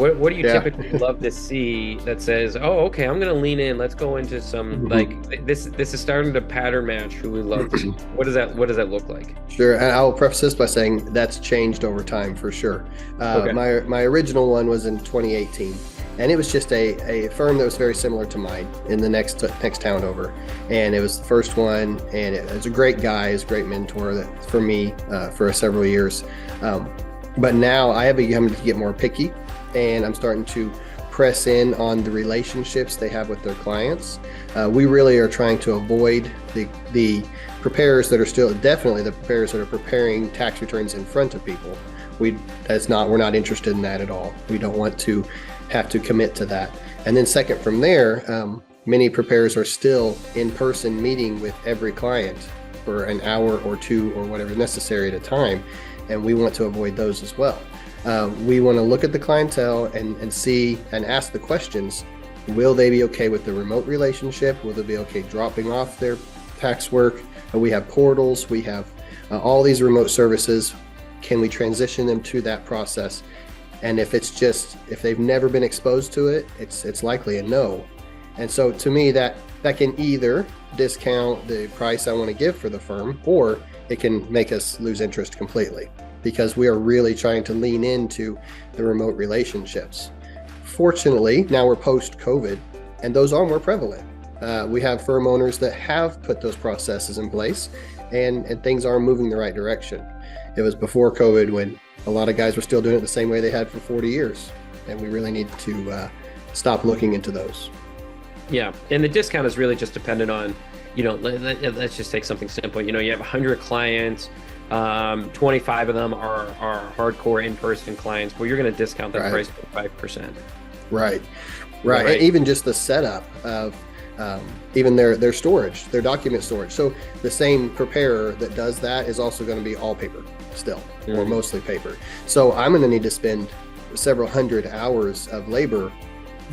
What do you Yeah. typically love to see that says, "Oh, okay, I'm going to lean in. Let's go into some like Mhm. this is starting to pattern match who we love to see." What does that look like? Sure. And I'll preface this by saying that's changed over time for sure. Okay. My original one was in 2018, and it was just a firm that was very similar to mine in the next town over. And it was the first one, and it was a great guy, is a great mentor for me for several years. But now I have become to get more picky, and I'm starting to press in on the relationships they have with their clients. We really are trying to avoid the preparers that are still definitely the preparers that are preparing tax returns in front of people. We're not interested in that at all. We don't want to have to commit to that. And then second from there, many preparers are still in person meeting with every client for an hour or two or whatever necessary at a time. And we want to avoid those as well. We want to look at the clientele and see and ask the questions. Will they be okay with the remote relationship? Will they be okay dropping off their tax work? We have portals. We have all these remote services. Can we transition them to that process? And if they've never been exposed to it, it's likely a no. And so to me, that can either discount the price I want to give for the firm, or it can make us lose interest completely, because we are really trying to lean into the remote relationships. Fortunately, now we're post-COVID, and those are more prevalent. We have firm owners that have put those processes in place, and things are moving the right direction. It was before COVID when a lot of guys were still doing it the same way they had for 40 years, and we really need to stop looking into those. Yeah, and the discount is really just dependent on, let's just take something simple. You have 100 clients, 25 of them are hardcore in-person clients. Well, you're going to discount that price by 5%. Right. And even just the setup of even their storage, their document storage. So the same preparer that does that is also going to be all paper still, or mostly paper. So I'm going to need to spend several hundred hours of labor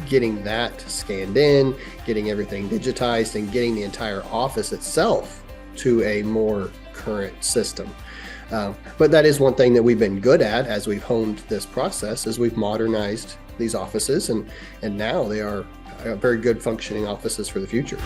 getting that scanned in, getting everything digitized, and getting the entire office itself to a more current system. But that is one thing that we've been good at as we've honed this process, is we've modernized these offices, and now they are very good functioning offices for the future.